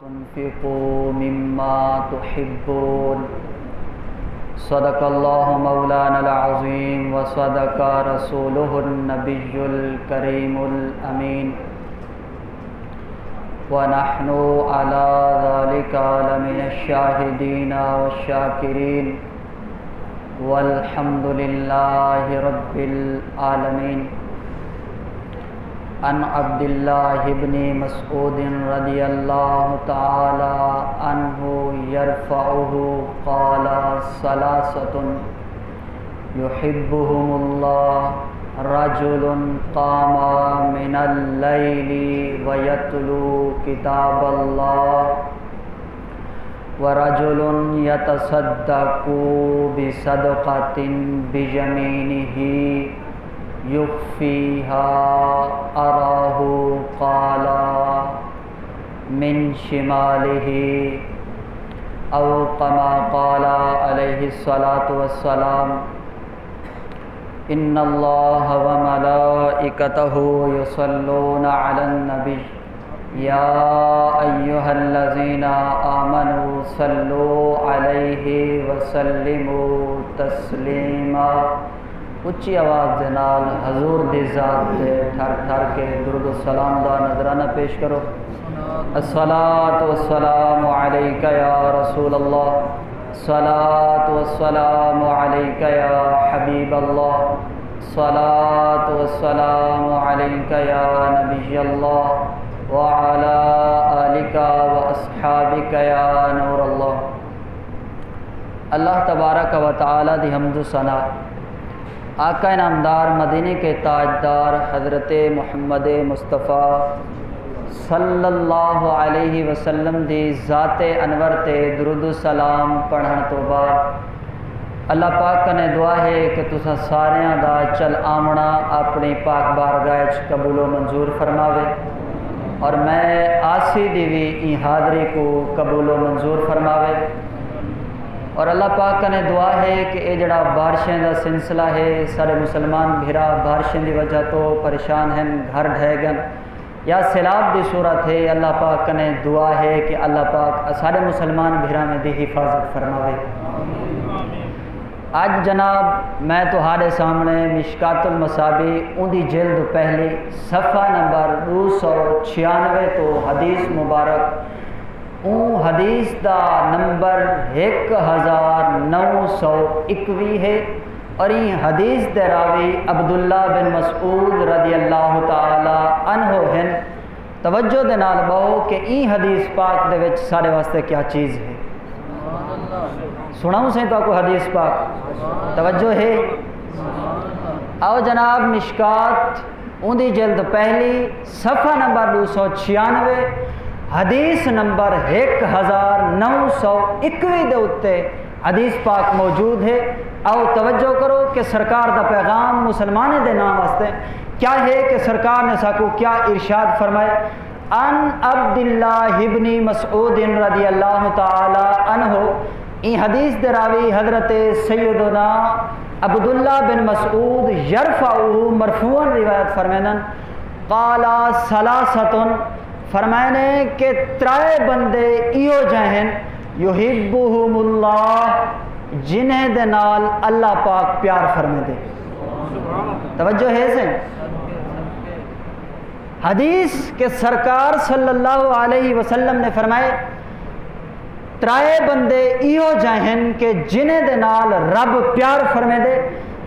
تنفقوا مما تحبون صدق الله مولانا العظيم وصدق رسوله النبي الكريم الأمين ونحن على ذلك لمن الشاهدين والشاكرين والحمد لله رب العالمين. عن عبد الله بن مسعود رضي الله تعالى عنه يرفعه قال ثلاثة يحبهم الله رجل قام من الليل ويتلو كتاب الله ورجل يتصدق بصدقة بيمينه يخفيها أراه قال من شماله أو كما قال عليه الصلاة والسلام إن الله وملائكته يصلون على النبي يا أيها الذين آمنوا صلوا عليه وسلموا تسلیما. اچھی آواز دے نال حضور دی ذات تے ٹھر ٹھر کے درود و سلام دا نذرانہ پیش کرو. الصلاۃ والسلام علیک یا رسول اللہ، الصلاۃ والسلام علیک یا حبیب اللہ، الصلاۃ والسلام علیک یا نبی اللہ وعلی آلک واصحابک یا نور اللہ. اللہ تبارک و تعالی دی حمد و ثنا آقا انعامدار مدینے کے تاجدار حضرت محمد مصطفیٰ صلی اللہ علیہ وسلم دی ذات انور تے درود و سلام پڑھن تو بعد اللہ پاک کنے دعا ہے کہ تساں ساریاں دا چل آمنا اپنی پاک بارگاہ وچ قبول و منظور فرماوے، اور میں آسی دی وی این حاضری کو قبول و منظور فرماوے. اور اللہ پاک کنے دعا ہے کہ اے جڑا بارشیں دا سلسلہ ہے، سارے مسلمان بھیرا بارشیں دی وجہ تو پریشان ہیں، گھر ڈھہ گن یا سیلاب دی صورت ہے، اللہ پاک کنے دعا ہے کہ اللہ پاک سارے مسلمان بھیرا میں دی حفاظت فرماوے. آج جناب میں تہاڈے سامنے مشکات المصابیح ان دی جلد پہلی صفحہ نمبر 296 تو حدیث مبارک اون حدیث دا نمبر 1921 ہے، اور یہ حدیث دے راوی عبداللہ بن مسعود رضی اللہ تعالی عنہ ہیں. توجہ دے نال بہو کہ این حدیث پاک دے وچ سارے واسطے کیا چیز ہے. سناؤں سے تو کوئی حدیث پاک توجہ ہے. آؤ جناب مشکات ان دی جلد پہلی صفحہ نمبر 296 حدیث نمبر 1921 دے اتے حدیث پاک موجود ہے. آؤ توجہ کرو کہ سرکار دا پیغام مسلمانے دے نام واسطے کیا ہے کہ سرکار نے ساکو کیا ارشاد فرمائے. ان عبداللہ ابن مسعود رضی اللہ تعالی عنہ، این حدیث دے راوی حضرت سیدنا عبداللہ بن مسعود یرفعہ مرفوعاً روایت فرمائنن قال ثلاثۃ، فرمائنے کہ ترائے بندے ایو جہن یحبہم اللہ، جنہیں دے نال اللہ پاک پیار فرمے دے. توجہ ہے سے حدیث کہ سرکار صلی اللہ علیہ وسلم نے فرمائے ترائے بندے ایو جہن کہ جنہیں دے نال رب پیار فرمے دے.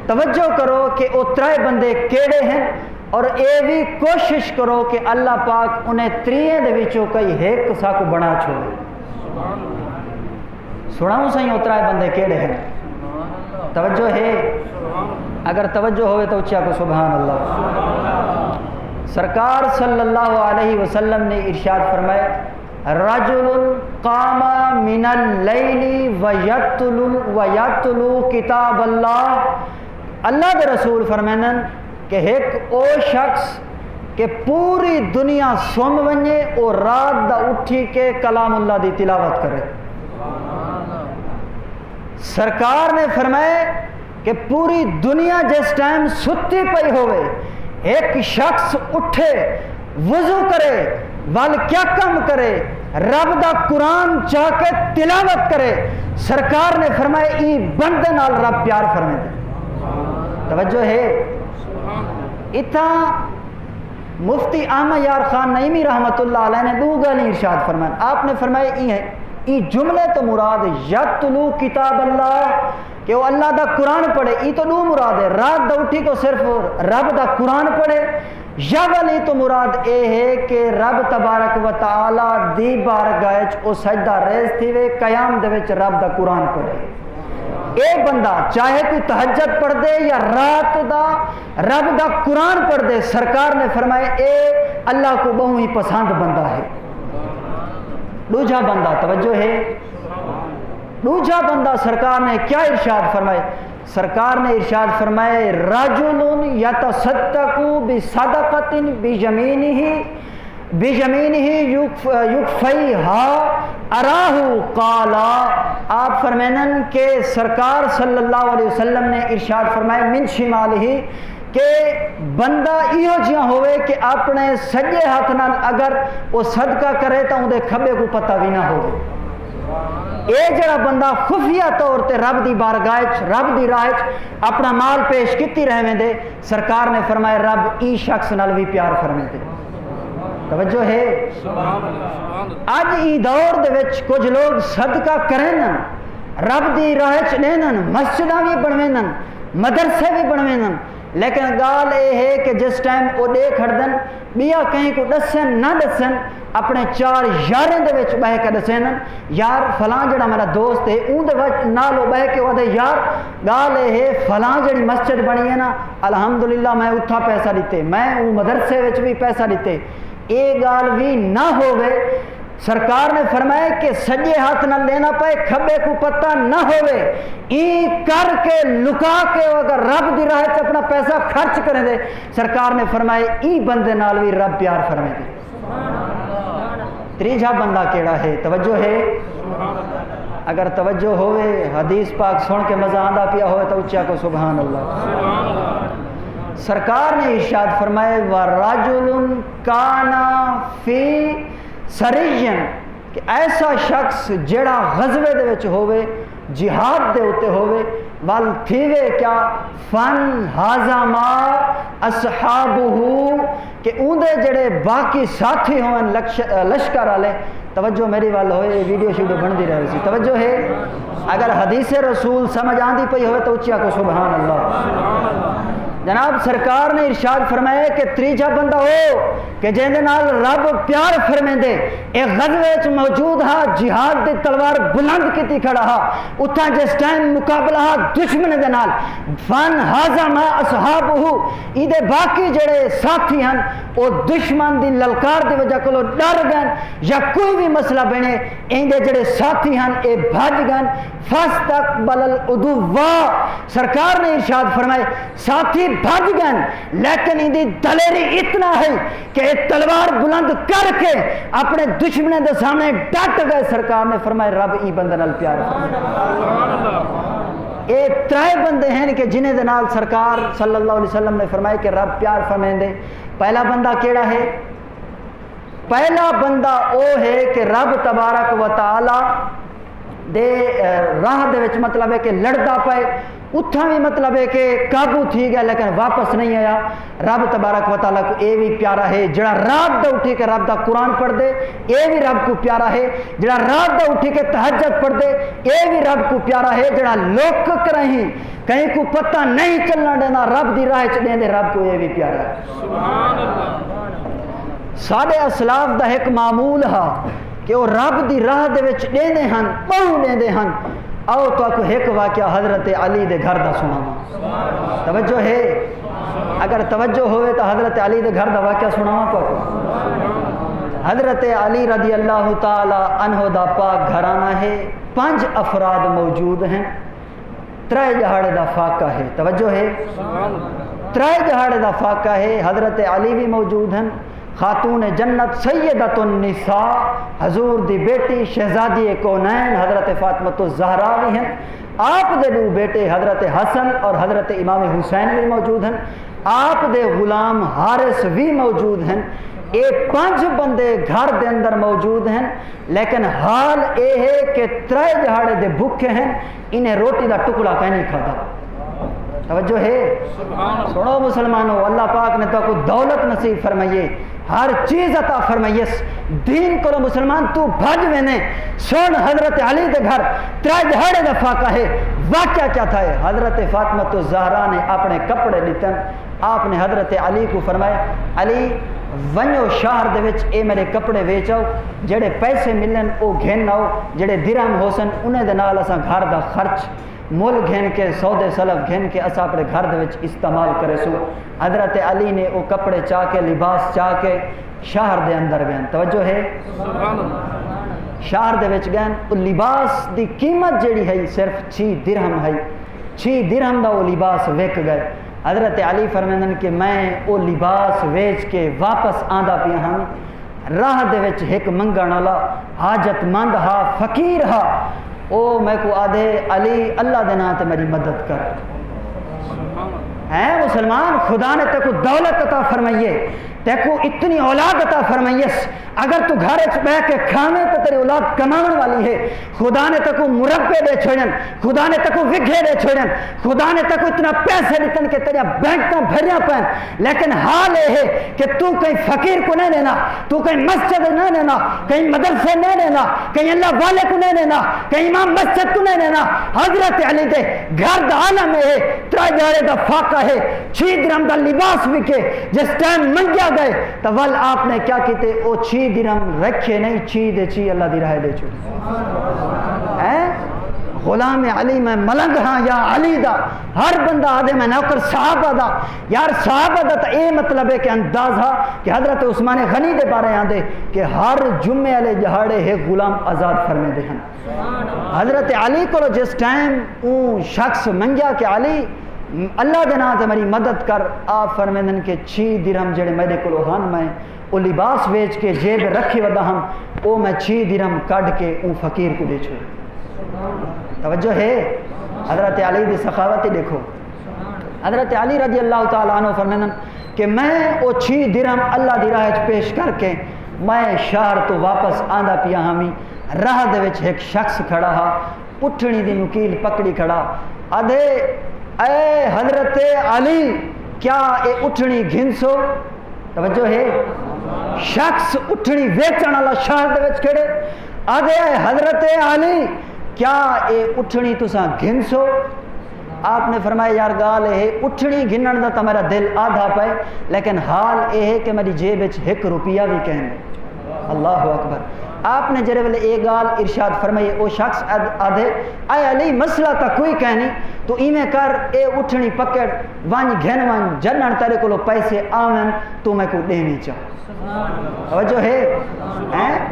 توجہ کرو کہ او ترائے بندے کیڑے ہیں، اور اے بھی کوشش کرو کہ اللہ پاک انہیں تریئے دے وچوں کئی ایک سا کو بنا چھوڑے. سناؤں سہی اترائے بندے کیڑے ہیں. توجہ ہے، اگر توجہ ہوئے تو اچھا کو سبحان اللہ. سرکار صلی اللہ علیہ وسلم نے ارشاد فرمائے رجل قام من اللیل ویتلو کتاب اللہ. اللہ دے رسول فرمائنن کہ ایک او شخص کہ پوری دنیا سوم ونجے اور رات دا اٹھی کے کلام اللہ دی تلاوت کرے. سرکار نے فرمائے کہ پوری دنیا جس ٹائم ستی پئی ہوئے ایک شخص اٹھے وضو کرے وال کیا کم کرے رب دا قرآن چاہ کے تلاوت کرے، سرکار نے فرمایا ای بندے نال رب پیار فرمائے دے۔ توجہ ہے؟ اتھا مفتی احمد یار خان نعیمی رحمت اللہ علیہ نے دو گالی ارشاد فرمائے۔ آپ نے فرمایا ای ہے، ای جملے تو مراد یتلو کتاب اللہ کہ وہ اللہ دا قرآن پڑھے، ای تو دو مراد ہے، رات دا اٹھی کو صرف رب دا قرآن پڑھے، یا والی تو مراد اے ہے کہ رب تبارک و تعالی دی بارگاہ وچ او سجدہ ریز تھی وے قیام دے وچ رب دا قرآن پڑھے۔ اے بندہ چاہے کوئی تہجد پڑھ دے یا رات دا رب دا قرآن پڑھ دے، سرکار نے فرمایا اے اللہ کو بہت ہی پسند بندہ ہے۔ دوجا بندہ توجہ ہے، دوجا بندہ سرکار نے کیا ارشاد فرمائے؟ سرکار نے ارشاد فرمائے رجل یتصدق بصدقۃ بجمینہ یکفیہا اراہ قال، آپ فرمائن کہ سرکار صلی اللہ علیہ وسلم نے ارشاد فرمائے من شمالہ کہ بندہ ایہو جہاں ہوئے کہ اپنے سجے ہاتھ نال اگر وہ صدقہ کرے تو اندے کھبے کو پتہ بھی نہ ہوئے۔ اے جڑا بندہ خفیہ طور تے رب دی بارگاہ وچ رب دی راہ وچ اپنا مال پیش کیتی رہویں دے، سرکار نے فرمایا رب ای شخص نال بھی پیار فرمے دے۔ توجہ ہے؟ اج ای دور دے وچ کچھ لوگ صدقہ کرن، رب دی راہ وچ دینن، مسجداں بھی بنوینن، مدرسے بھی بنوینن، لیکن گال اے ہے کہ جس ٹائم وہ دے کھڑدن بیا کہیں کو دسن نہ دسن، اپنے چار یاریں دے وچ بہ کے دسن یار فلاں جڑا میرا دوست ہے اون دے وچ نالو بہ کے وہ دے یار گال اے ہے فلاں جڑی مسجد بنی ہے نا الحمدللہ میں اتھا پیسہ دیتے، میں اون مدرسے وچ بھی پیسہ دیتے، اے گال بھی نہ ہوئے۔ سرکار نے فرمایا کہ سجے ہاتھ نہ لینا پائے کھبے کو پتہ نہ ہوئے، ای کر کے لکا کے اگر رب دی راہ وچ اپنا پیسہ خرچ کریں دے، سرکار نے فرمایا ای بندے نال بھی رب پیار فرمائے دے۔ تیجا بندہ کیڑا ہے؟ توجہ ہے؟ اگر توجہ ہوئے حدیث پاک سن کے مزہ آندا پیا ہوئے تو اچھا کو سبحان اللہ۔ سرکار نے ارشاد فرمائے وَرَجُلٌ كَانَ فِي سَرِيًّا کہ ایسا شخص جڑا غزوے دے وچ ہوئے، جہاد دے ہوتے ہوئے، وال تھیوے کیا فن ہازما اصحابہ کہ اندے جڑے باقی ساتھی ہوئن لشکر والے، توجہ میری وال ہوئے ویڈیو شیڈیو بن دی رہے سی، توجہ ہے؟ اگر حدیث رسول سمجھ آندی پئی ہوئے تو اچھا کو سبحان اللہ۔ جناب سرکار نے ارشاد فرمایا کہ تیجا بندہ ہو کہ جن دے نال رب پیار فرمے دے، اے غزوے وچ موجود ہا، جہاد دی تلوار بلند کیتی کھڑا ہا، اتھا جس ٹائم مقابلہ ہا دشمن دے نال فن ہازم اصحابہ ای دے باقی جڑے ساتھی ہن او دشمن دی للکار دی وجہ کولو ڈر گئن یا کوئی بھی مسئلہ بنے، این دے جڑے ساتھی ہن اے بھج گئن فاستقبل العدو، سرکار نے ارشاد فرمائے ساتھی بھج گئن لیکن ان دی دلیری اتنا ہے کہ تلوار بلند کر کے اپنے دشمنوں دے سامنے ڈٹ گئے۔ سرکار نے فرمایا رب ای بندے نال پیار فرمائے۔ اے ترے بندے ہیں کہ جنہیں دے نال سرکار صلی اللہ علیہ وسلم نے فرمایا کہ رب پیار فرمائیں دے۔ پہلا بندہ کیڑا ہے؟ پہلا بندہ او ہے کہ رب تبارک و تعالی دے راہ دے وچ مطلب ہے کہ لڑدا پائے، اتھا بھی مطلب ہے کہ قابو تھی گیا لیکن واپس نہیں آیا، رب تبارک و تعالیٰ کو اے بھی پیارا ہے۔ جڑا رات دا اٹھی کے رب دا قرآن پڑھ دے اے بھی رب کو پیارا ہے، جڑا رات دا اٹھی کے تہجد پڑھ دے اے بھی رب کو پیارا ہے، جڑا لوک کرہیں کہیں کو پتہ نہیں چلنا دینا رب دی راہ چ دیں دے رب کو اے بھی پیارا ہے۔ سبحان اللہ۔ ساڈے اسلاف دا ایک معمول ہا کہ وہ رب دی راہ دے وچ دیندے ہن، بہو دیندے ہن۔ آؤ تو آپ ایک واقعہ حضرت علی دے گھر دا سناواں، توجہ ہے؟ اگر توجہ ہوئے تو حضرت علی دے گھر دا واقعہ سناواں تو حضرت علی رضی اللہ تعالی عنہ دا پاک گھرانہ ہے، 5 افراد موجود ہیں، 3 جہاڑے دا فاقہ ہے، توجہ ہے؟ 3 جہاڑے دا فاقہ ہے، حضرت علی بھی موجود ہیں، خاتون جنت سیدۃ النساء حضور دی بیٹی شہزادی کونین حضرت فاطمۃ الزہرا بھی ہیں، آپ دے 2 بیٹے حضرت حسن اور حضرت امام حسین بھی موجود ہیں، آپ دے غلام حارث بھی موجود ہیں، یہ 5 بندے گھر دے اندر موجود ہیں لیکن حال یہ ہے کہ 3 دہاڑے دے بھوکے ہیں انہیں روٹی دا ٹکڑا کہیں نہیں کھاتا توجہ ہے سنو مسلمانوں اللہ پاک نے تو کو دولت نصیب فرمائیے ہر چیز عطا فرمائیس دین کو مسلمان تو بھج وینے سن حضرت علی دے گھر 3 دہاڑے دا فاقہ ہے واقعہ کیا تھا ہے حضرت فاطمہ الزہرا نے اپنے کپڑے لیتے آپ نے حضرت علی کو فرمایا علی ونجو شہر دے وچ اے میرے کپڑے ویچاؤ جڑے پیسے ملن او گھن آؤ جڑے درہم ہوسن انہیں دے نال اساں گھر دا خرچ مول گھن کے سودے سلف گھن کے اساں اپنے گھر دے وچ استعمال کرے سو حضرت علی نے او کپڑے چاہ کے لباس چاہ کے شہر دے اندر گئے توجہ ہے شہر دے وچ گئے او لباس دی قیمت جڑی ہے صرف 6 درہم ہے 6 درہم دا وہ لباس وک گئے حضرت علی فرمائیں کہ میں وہ لباس ویچ کے واپس آندا پیا ہاں راہ دے وچ ایک منگن والا حاجت مند ہا فقیر ہا او میں کو آدھے علی اللہ دے نام تے میری مدد کر ہے مسلمان خدا نے تے کو دولت عطا فرمائیے تے کو اتنی اولاد عطا فرمائیس اگر تو گھر وچ بیٹھ کے کھاویں تے تیری اولاد کماون والی ہے خدا نے تے کو مربے دے چھوڑن خدا نے تے کو وگھے دے چھوڑن خدا نے تے کو اتنا پیسے دتن کہ تیرا بینکاں بھریاں پین لیکن حال یہ ہے کہ تو کہیں فقیر کو نہیں لینا تو کہیں مسجد نہیں لینا کہیں مدرسے نہیں لینا کہیں اللہ والے کو نہیں لینا کہیں امام مسجد کو نہیں لینا حضرت علی دے گھر دا عالم ہے 3 دہاڑے دا فاقہ ہے 6 درہم دا لباس وکے جس ٹائم منگیا گئے تو ول آپ نے کیا کیتے او 6 درہم رکھے نہیں 6 دے 6 اللہ دی راہ دے چھوڑے غلام علی میں ملنگ ہاں یا علی دا ہر بندہ آدھے میں نوکر صحابہ دا یار صحابہ دا تو اے مطلب ہے کہ اندازہ کہ حضرت عثمان غنی دے بارے آندے کہ ہر جمعے والے دہاڑے ایک غلام آزاد فرمے دے ہیں حضرت علی کو جس ٹائم اون شخص منگیا کہ علی اللہ دے نام تے میری مدد کر آپ فرمیندن کہ 6 درہم جڑے میرے کو ہن میں وہ لباس ویچ کے جیب رکھی ودا ہم او میں 6 درہم کڈ کے اون فقیر کو دے چھوڑ توجہ ہے حضرت علی دی سخاوت دیکھو حضرت علی رضی اللہ تعالیٰ عنہ فرمیندن کہ میں او 6 درہم اللہ دی راہ پیش کر کے میں شہر تو واپس آندا پیا ہمی راہ دے وچ ایک شخص کھڑا ہا اٹھنی دی نکیل پکڑی کھڑا آدھے اے حضرت علی کیا اے اٹھنی گھنسو توجہ ہے شخص اٹھنی ویچن والا شہر دے وچ کھڑے آدھے اے حضرت علی کیا اے اٹھنی تساں گھنسو آپ نے فرمایا یار گال ہے اٹھنی گھنن دا تا میرا دل آدھا پائے لیکن حال اے ہے کہ میری جیب وچ 1 روپیہ بھی کہنے اللہ اکبر آپ نے جرے والے اے گال ارشاد فرمائے او شخص آدھے اے علی مسئلہ تا کوئی کہنی تو ایمیں کر اے اٹھنی پکڑ وان گھن وان جنن تارے کو پیسے آمن تو میں کو دینی چاہ توجہ ہے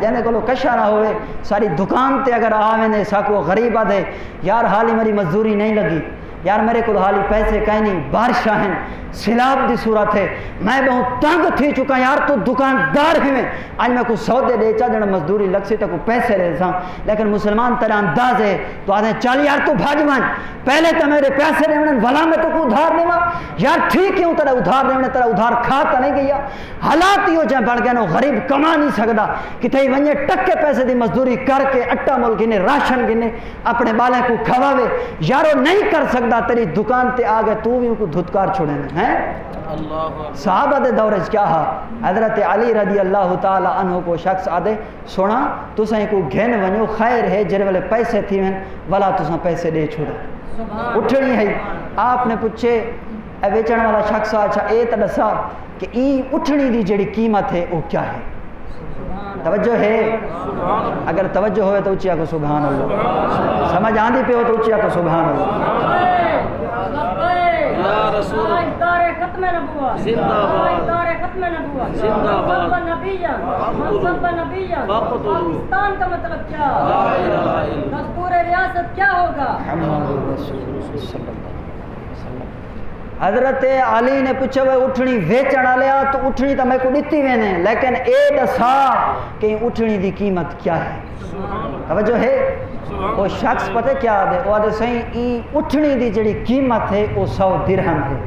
جانے کو کشا نہ ہوئے ساری دکان تے اگر آویں نے ساکو غریب آدھے یار حالی میری مزدوری نہیں لگی یار میرے کو حالی پیسے کہیں نہیں بارشاں ہیں سیلاب دی صورت ہے میں بہت تنگ تھی چکا یار تو دکاندار ہی میں آج میں کو سودے دے چا جنہ مزدوری لگ سی تو کو پیسے لے ساں لیکن مسلمان تیرا انداز ہے تو آدھے چل یار تو بھاجوان پہلے تو میرے پیسے لے ولا میں تو کو ادھار دیوا یار ٹھیک کیوں تیرا ادھار دے تیرا ادھار کھاتا نہیں گیا حالات ہی ہو جائیں بڑھ گئے نو غریب کما نہیں سکتا کتنے ونجے ٹکے پیسے دی مزدوری کر کے اٹا مول گنے راشن گنے اپنے بالیں کو کھواوے یارو نہیں کر سکتا تیری دکان تے آگے تو بھی ان کو دھتکار چھوڑے ہیں صحابہ دے دورج کیا ہا حضرت علی رضی اللہ تعالی عنہ کو شخص آدھے سونا تو سائیں کو گھن ونیو خیر ہے جرے والے پیسے تھی ون والا تو سائیں پیسے دے چھوڑا اٹھنی ہے آپ نے پوچھے اے بیچن والا شخص اچھا اے تدسا کہ ای اٹھنی دی جڑی قیمت ہے وہ کیا ہے توجہ ہے اگر توجہ ہوئے تو اچھیا کو سبحان اللہ سمجھ آندھی پہ ہو تو اچھیا کو سبحان اللہ یا رسول اللہ ختم نبوت زندہ باد ختم نبوت زندہ باد نبی جان نبی جان پاکستان کا مطلب کیا لا الہ الا اللہ دستور ریاست کیا ہوگا محمد رسول اللہ صلی اللہ علیہ وسلم حضرت علی نے پوچھا وہ اٹھنی ویچن والیا تو اٹھنی تو میں کو دتی وینے لیکن اے دسا کہ اٹھنی دی قیمت کیا ہے توجہ ہے وہ شخص پتہ کیا دے وہ آدھے صحیح ای اٹھنی دی جڑی قیمت ہے وہ 100 درہم ہے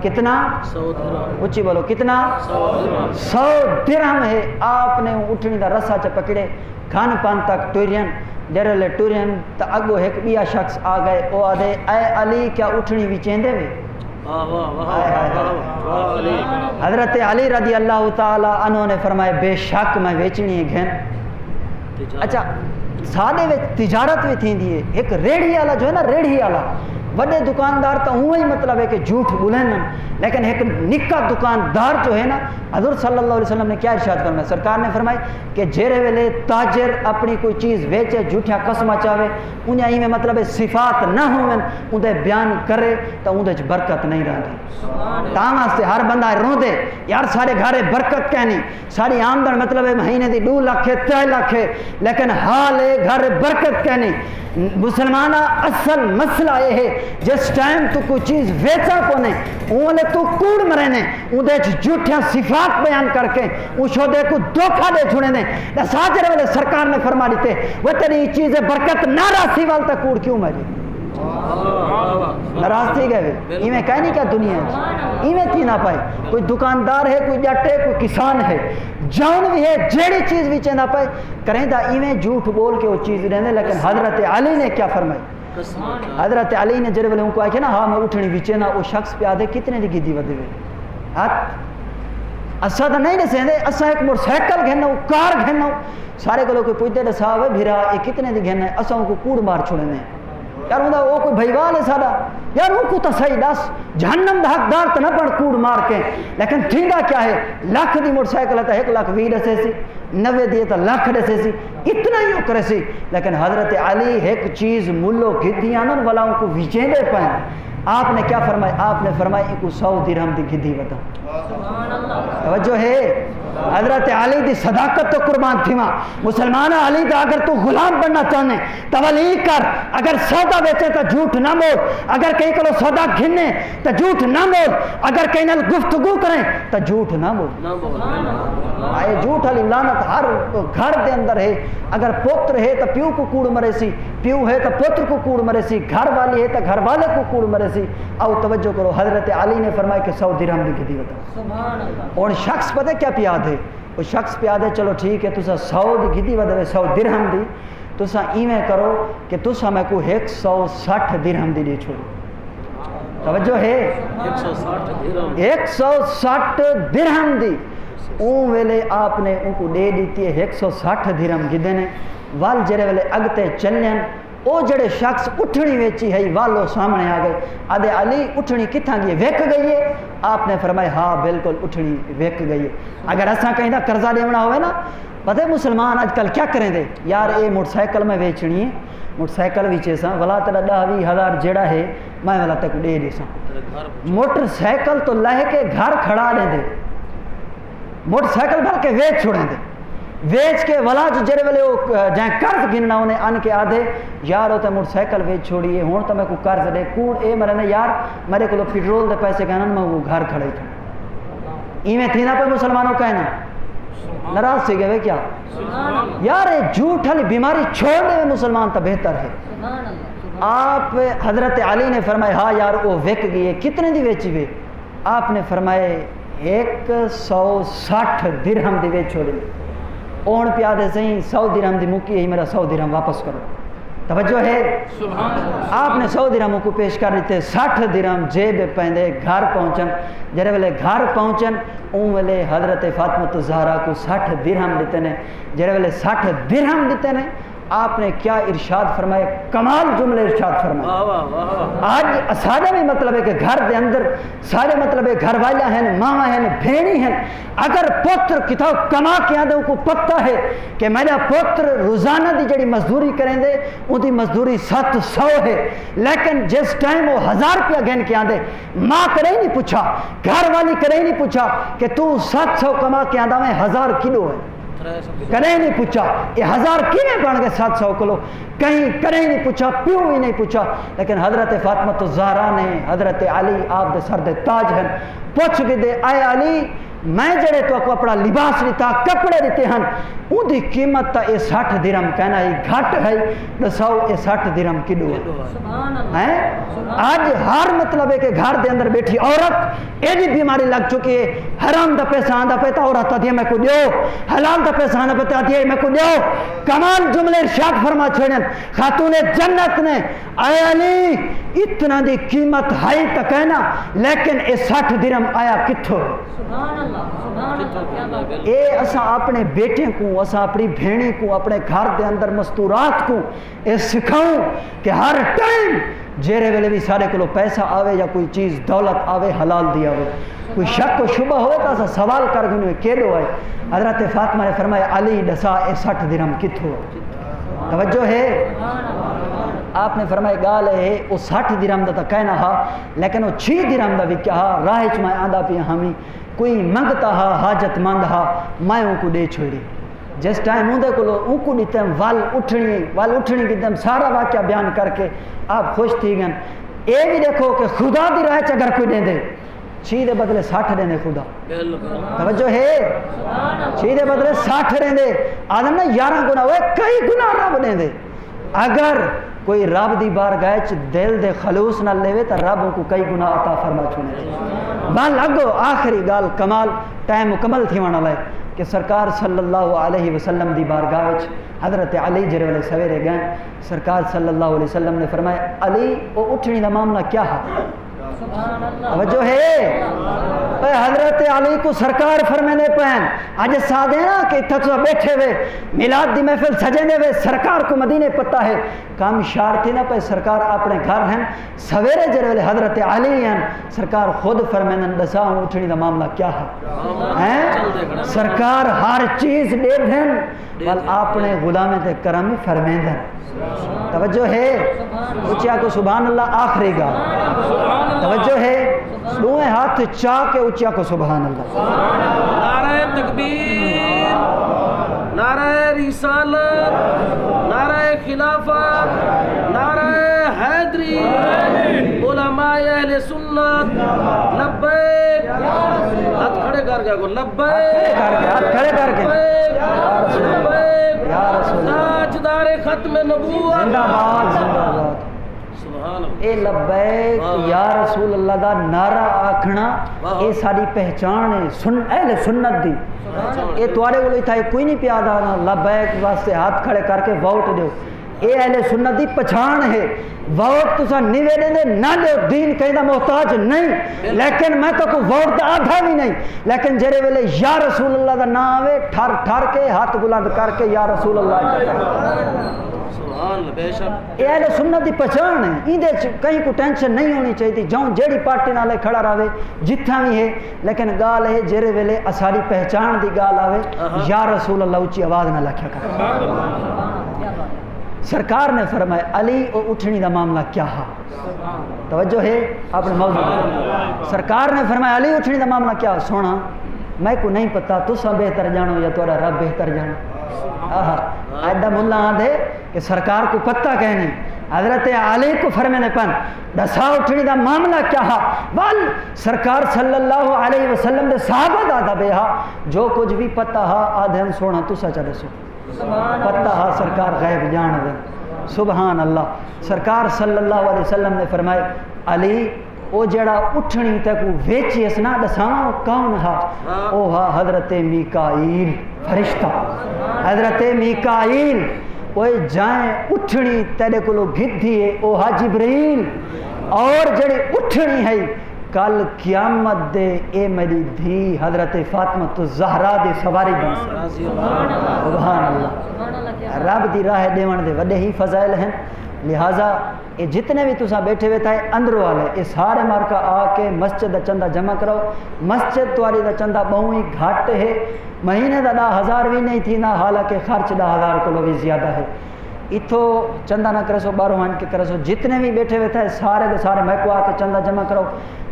کتنا 100 درہم اچھی بولو کتنا 100 درہم ہے آپ نے اٹھنی دا رسا چ پکڑے کھان پان تک ٹورین جرل ٹورین تا اگو ایک بیا شخص آ گئے او آدھے اے علی کیا اٹھنی بھی چیندے وے حضرت علی رضی اللہ تعالی عنہ نے فرمائے بے شک میں ویچنی ہے گھن اچھا سادے وچ تجارت بھی تھی دیئے ایک ریڑھی والا جو ہے نا ریڑھی والا بڑے دکاندار تو وہی مطلب ہے کہ جھوٹ بولیں لیکن ایک نکا دکاندار جو ہے نا حضور صلی اللہ علیہ وسلم نے کیا ارشاد فرمایا سرکار نے فرمائی کہ جیرے ویلے تاجر اپنی کوئی چیز ویچے جھوٹیا قسمہ چاہے انہیں ہی میں مطلب ہے صفات نہ ہوئیں انہیں بیان کرے تو انہیں برکت نہیں رہتی تاں سے ہر بندہ رو دے یار سارے گھارے برکت کہنی ساری آمدن مطلب ہے مہینے دی 2 لاکھ 3 لاکھ لیکن حال ہے گھر برکت کہنی مسلمانہ اصل مسئلہ یہ ہے جس ٹائم تو کوئی چیز ویچا کونے انہیں تو کوڑ مرنے انہیں جھوٹیاں صفات بیان کر کے اس شودے کو دھوکہ دے چھوڑے نے ساجر والے سرکار نے فرما دیتے وہ تیری چیزیں برکت نہ راسی والتا کوڑ کیوں مری ناراض تھی گئے ایویں کہیں نہیں کیا دنیا ہے ایویں تھی نہ پائے کوئی دکاندار ہے کوئی جٹ ہے کوئی کسان ہے جان بھی ہے جیڑی چیز بھی چاہنا پائے کریں دا ایویں جھوٹ بول کے وہ چیز رہنے لیکن حضرت علی نے کیا فرمائی حضرت علی نے جڑے والے ان کو آئے کہ نا ہاں میں اٹھنی بھی نا وہ شخص پہ آدھے کتنے دی گیدی ودے ہوئے ہاتھ اسا تو نہیں دسیں دے اسا ایک موٹر سائیکل گھننا ہو کار گھننا ہو سارے کو لوگ کوئی پوچھتے دے صاحب ہے بھیرا یہ کتنے دی گھننا ہے اسا ان کو کوڑ مار چھوڑنے یار ہوں وہ کوئی بھائیوال ہے ساڑا یار وہ کو تو صحیح دس جہنم دا حقدار تو نہ پڑ کوڑ مار کے لیکن تھینگا کیا ہے لاکھ دی موٹر سائیکل ہے 1,20,000 دسے سی 90 دیے تو لاکھ دسے سی اتنا ہی کرے سی لیکن حضرت علی ایک چیز ملو گدی آنن والا ان کو ویچیں دے پائیں آپ نے کیا فرمایا آپ نے فرمایا ایک 100 درہم دی گدی بتا توجہ ہے حضرت علی دی صداقت تو قربان تھی ماں مسلمان علی دا اگر تو غلام بننا چاہنے تولی کر اگر سودا بیچے تو جھوٹ نہ بول اگر کہیں کلو سودا گھننے تو جھوٹ نہ بول اگر کہیں نل گفتگو کریں تو جھوٹ نہ بول آئے جھوٹ علی لعنت ہر گھر دے اندر ہے اگر پوتر ہے تو پیو کو کوڑ مرے سی پیو ہے تو پوتر کو کوڑ مرے سی گھر والی ہے تو گھر والے کو کوڑ مرے سی او توجہ کرو حضرت علی نے فرمایا کہ 100 درہم دی گدی بتا اور شخص پتہ کیا پیاد ہے وہ شخص پیاد ہے چلو ٹھیک ہے تسا 100 دی گدی ودے 100 درہم دی تسا ایویں کرو کہ تسا میں کو 160 درہم دی دے چھوڑو توجہ ہے 160 درہم دی اون ویلے آپ نے ان کو دے دیتی ہے 160 درہم گدے نے وال جڑے ویلے اگتے چلن او جڑے شخص اٹھنی ویچی ہے والو سامنے آ گئے آدھے علی اٹھنی کتھاں گئی ویک گئی ہے آپ نے فرمایا ہاں بالکل اٹھنی ویک گئی ہے اگر ایسا کہیں دا قرضہ دیونا ہوئے نا پتہ مسلمان آج کل کیا کریں دے یار اے موٹر سائیکل میں ویچنی ہے موٹر سائیکل ویچے سا ولا تیرا 10,000 جڑا ہے میں ولا تک دے دے سا موٹر سائیکل تو لہ کے گھر کھڑا لیں دے موٹر سائیکل بھر کے ویچ چھوڑیں دے ویچ کے ولا جو جڑے والے جہاں قرض گننا انہیں ان کے آدھے یار ہوتا موٹر سائیکل ویچ چھوڑیے ہون تو میں کو قرض دے کوڑ اے مرنے یار میرے کو پیٹرول دے پیسے کہنا میں وہ گھر کھڑے تھا ایویں تھی نا پر مسلمانوں کہنا ناراض سے گئے کیا یار جھوٹ والی بیماری چھوڑ دے مسلمان تو بہتر ہے آپ حضرت علی نے فرمایا ہاں یار وہ وک گئی ہے کتنے دی ویچی ہوئے آپ نے فرمائے 160 درہم دی ویچ چھوڑی اون پیادے صحیح 100 درہم دی مکی ہے میرا 100 درہم واپس کرو توجہ ہے آپ نے 100 درہموں کو پیش کر دیتے 60 درہم جیب پہندے گھر پہنچن جرے والے گھر پہنچن اون والے حضرت فاطمہ الزہرا کو 60 درہم دیتے ہیں جرے والے 60 درہم دیتے ہیں آپ نے کیا ارشاد فرمائے کمال جملے ارشاد فرمائے آج سارے بھی مطلب ہے کہ گھر دے اندر سارے مطلب ہے گھر والا ہیں ماما ہیں بھینی ہیں اگر پوتر کتاب کما کے آدھے ان کو پتہ ہے کہ میرا پوتر روزانہ دی جڑی مزدوری کریں دے ان دی مزدوری 700 ہے لیکن جس ٹائم وہ 1000 روپیہ گھن کے آدھے ماں کرے نہیں پوچھا گھر والی کرے نہیں پوچھا کہ تو 700 کما کے آدھا میں 1000 کلو ہے کرے نہیں پوچھا یہ 1000 کیویں بن گئے 700 کلو کہیں کرے نہیں پوچھا پیو ہی نہیں پوچھا لیکن حضرت فاطمہ الزہرا نے حضرت علی آپ دے سر دے تاج ہیں پوچھ کے دے اے علی میں جڑے تو کو اپنا لباس دیتا کپڑے دیتے ہیں ان دی قیمت تا اے 60 درہم کہنا ہی گھٹ ہے دساؤ اے 60 درہم کلو ہے آج ہر مطلب ہے کہ گھر دے اندر بیٹھی عورت اے بھی بیماری لگ چکی ہے حرام دا پیسہ آندہ پیتا عورت آدھی میں کو دیو حلال دا پیسہ آندہ پیتا آدھی میں کو دیو کمال جملے ارشاد فرما چھوڑیں خاتون جنت نے اے علی اتنا دی قیمت ہے تا کہنا لیکن اے 60 درہم آیا کتھو اے اسا اپنے بیٹے کو اسا اپنی بھیڑی کو اپنے گھر دے اندر مستورات کو اے سکھاؤں کہ ہر ٹائم جیرے ویلے بھی سارے کو پیسہ آوے یا کوئی چیز دولت آوے حلال دیا ہوئے کوئی شک و شبہ ہوئے تو اسا سوال کر گنے کیڑو ہے حضرت فاطمہ نے فرمایا علی دسا اے 60 درہم کتھو توجہ ہے آپ نے فرمایا گال ہے وہ 60 درہم دا کہنا ہا لیکن وہ 6 درہم دا بھی کیا ہا راہ چ میں آندا پیا ہمیں کوئی منگتا ہا حاجت مند ہا میں ان کو دے چھوڑی جس ٹائم اندے کو دیتم وال اٹھنی دیتم سارا واقعہ بیان کر کے آپ خوش تھی گن اے بھی دیکھو کہ خدا دی راہ چ اگر کوئی دے دے 6 دے بدلے 60 دے دے خدا توجہ ہے 6 دے بدلے 60 دے دے آدم نے 11 گناہ ہوئے کئی گناہ رب دے دے اگر کوئی رب دی بارگاہ چ دل دے خلوص نہ لے تو رب کو کئی گناہ عطا فرما چھوڑے بان لگو آخری گال کمال ٹائم مکمل تھی وانا لائے کہ سرکار صلی اللہ علیہ وسلم دی بارگاہ چ حضرت علی جرے والے سویرے گئے سرکار صلی اللہ علیہ وسلم نے فرمایا علی وہ اٹھنی دا معاملہ کیا ہے توجہ ہے حضرت علی کو سرکار فرمینے پہن آج سادے نا کہ تک بیٹھے ہوئے میلاد دی محفل سجنے ہوئے سرکار کو مدینے پتہ ہے کام شارتی نہ پہ سرکار اپنے گھر ہیں سویرے جرے والے حضرت علی ہیں سرکار خود فرمینے دسا ہوں اٹھنی دا معاملہ کیا ہے سرکار ہر چیز دے دیں بل اپنے غلام تے کرم فرمین دیں توجہ ہے اچھا کو سبحان اللہ آخری گا توجہ ہے دوئے ہاتھ چاہ کے اچھا کو سبحان اللہ نعرہ تکبیر نعرہ رسالت نعرہ خلافت نعرہ حیدری علماء اہل سنت لبیک ہاتھ کھڑے کر گیا کو لبیک ہاتھ کھڑے کر کے لبیک تاجدار ختم نبوت زندہ باد زندہ باد سبحان اللہ اے لبیک یا رسول اللہ دا نعرہ آکھنا اے ساری پہچان ہے اہل سنت دی اے توارے کو لئے کوئی نہیں پیادا لبیک واسطے ہاتھ کھڑے کر کے ووٹ دیو اے اہل سنت دی پہچان ہے ووٹ تسا نیوے دے دے نہ دیو دین کہیں دا محتاج نہیں لیکن میں تو کو ووٹ دا آدھا بھی نہیں لیکن جرے ویلے یا رسول اللہ دا نام آوے ٹھر ٹھر کے ہاتھ بلند کر کے یا رسول اللہ اے اہل سنت دی پہچان ہے ان دے کہیں کو ٹینشن نہیں ہونی چاہیے جاؤں جیڑی پارٹی نالے کھڑا رہے جتھا بھی ہے لیکن گال ہے جرے ویلے اساری پہچان دی گال آوے یا رسول اللہ اچھی آواز نہ لکھیا کر سرکار نے فرمایا علی او اٹھنی دا معاملہ کیا ہے توجہ ہے اپنے موضوع سرکار نے فرمایا علی اٹھنی دا معاملہ کیا سونا میں کو نہیں پتا تسا بہتر جانو یا تورا رب بہتر جانو ایڈا ملا آدھے کہ سرکار کو پتہ کہنے حضرت علی کو فرمینے پن دسا اٹھنی دا معاملہ کیا ہے بل سرکار صلی اللہ علیہ وسلم دے صحابہ دادا بے ہا جو کچھ بھی پتہ ہا آدھے سونا تسا چلے سو پتہ ہا سرکار غیب جان دے سبحان اللہ سرکار صلی اللہ علیہ وسلم نے فرمائے علی او جڑا اٹھنی تک ویچی اسنا دساں کون ہا او ہا حضرت میکائیل فرشتہ حضرت میکائیل اوے جائیں اٹھنی تیرے کو گدھی ہے او ہا جبرائیل اور جڑی اٹھنی ہے کل قیامت دے اے میری دھی حضرت فاطمہ الزہرا دے سواری بن سبحان اللہ رب دی راہ دیون دے وڈے ہی فضائل ہیں لہٰذا یہ جتنے بھی تسا بیٹھے ہوئے تھے اندروں والے یہ سارے مارکا آ کے مسجد دا چندہ جمع کرو مسجد تواری دا چندہ بہوں ہی گھاٹ ہے مہینے دا 10,000 بھی نہیں تھی نہ حالانکہ خرچ 10,000 کو بھی زیادہ ہے اتھو چندہ نہ کرے سو باروں ہن کے کرے سو جتنے بھی بیٹھے ہوئے تھے سارے دے سارے میں کو آ کے چندہ جمع کرو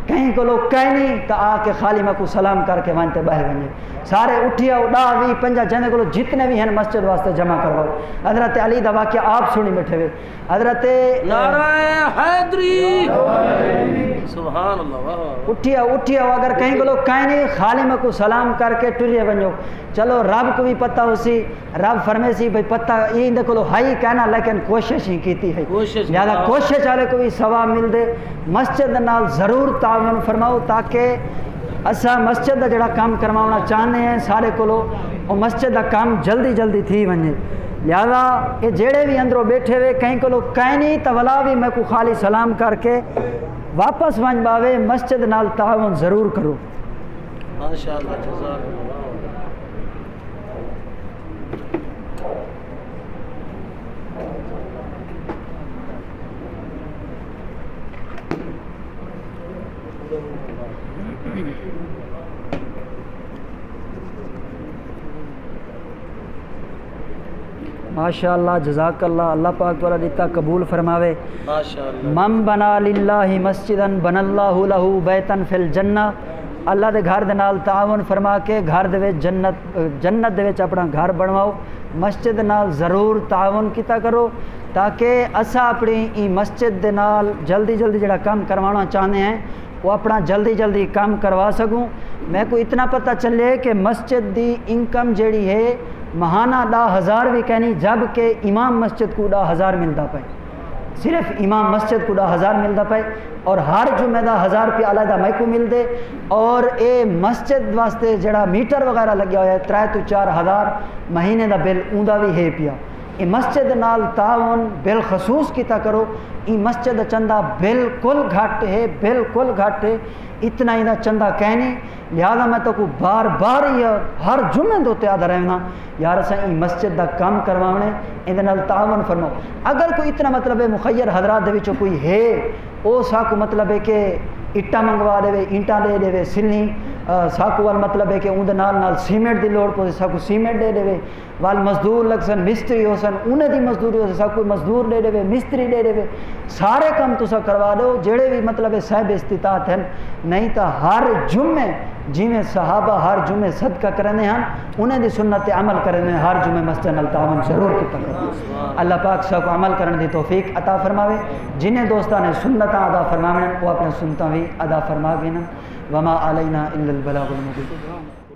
کہیں کو لوگ کہیں نہیں تو آ کے خالی میں کو سلام کر کے وہاں تے بہ ونجے سارے اٹھیا 10 20 50 جنے کو جتنے بھی ہیں مسجد واسطے جمع کرواؤ حضرت علی دا واقعہ آپ سنی بیٹھے ہوئے حضرت نعرہ حیدری سبحان اللہ واہ واہ اٹھیا اگر کہیں کو لوگ کہیں نہیں خالی میں کو سلام کر کے ٹرے ونجو چلو رب کو بھی پتہ ہو سی رب فرمے سی بھئی پتہ یہ اندے کو ہائی کہنا لیکن کوشش ہی کیتی ہے لہذا کوشش والے کو بھی ثواب مل دے مسجد نال ضرور تعاون فرماؤ تاکہ اسا مسجد دا جڑا کام کروانا چاہتے ہیں سارے کو مسجد دا کام جلدی جلدی تھی ونجے لہذا یہ جڑے بھی اندروں بیٹھے ہوئے کہیں کو لوگ کہیں نہیں تو ولا بھی میں کو خالی سلام کر کے واپس ون باوے مسجد نال تعاون ضرور کرو ماشاءاللہ جزاک اللہ ماشاءاللہ جزاک اللہ اللہ پاک والا دیتا قبول فرماوے ماشاءاللہ من بنا للہ مسجدن بن اللہ لہو بیتن فی الجنہ اللہ دے گھر دے نال تعاون فرما کے گھر دے وچ جنت دے وچ اپنا گھر بنواؤ مسجد نال ضرور تعاون کیتا کرو تاکہ اسا اپنی ای مسجد دے نال جلدی جلدی جڑا کام کروانا چاہتے ہیں وہ اپنا جلدی جلدی کام کروا سکوں میں کو اتنا پتہ چلے کہ مسجد دی انکم جڑی ہے ماہانہ 10,000 بھی کہنی جب کہ امام مسجد کو 10,000 ملتا پائے صرف امام مسجد کو 10,000 ملتا پائے اور ہر جمعہ دا 1,000 روپیہ علیحدہ میں کو مل دے اور اے مسجد واسطے جڑا میٹر وغیرہ لگیا ہوا ہے 3 تو 4,000 مہینے دا بل اوندا بھی ہے پیا یہ مسجد نال تعاون بالخصوص کیتا کرو یہ مسجد چندہ بالکل گھٹ ہے اتنا ہی دا چندہ کہنی لہذا میں تو کو بار بار یہ ہر جمعے دو تے آدھا رہنا یار اساں ای مسجد دا کام کروانے اندے نال تعاون فرماؤ اگر کوئی اتنا مطلب ہے مخیر حضرات دے وچوں کوئی ہے او ساکو مطلب ہے کہ اٹا منگوا دے اینٹاں دے دے سلنی ساکو وال مطلب ہے کہ اون دے نال سیمنٹ دی لوڑ پوے ساکو سیمنٹ دے دے وال مزدور لگ سن مستری ہو سن انہیں دی مزدوری ہو سن ساکو مزدور دے دے مستری دے دے سارے کام تسا کروا دو جڑے بھی مطلب ہے صاحب استطاعت ہیں نہیں تو ہر جمعے جویں صحابہ ہر جمعے صدقہ کرنے ہیں انہیں دی سنت عمل کرنے ہر جمعے مسجد نال تعاون ضرور کیتا کرو اللہ پاک سب کو عمل کرنے دی توفیق عطا فرماوے جنہیں دوستان نے سنتاں ادا فرماویں وہ اپنے سنتاں بھی ادا فرما گئے وما علینا الا البلاغ المبین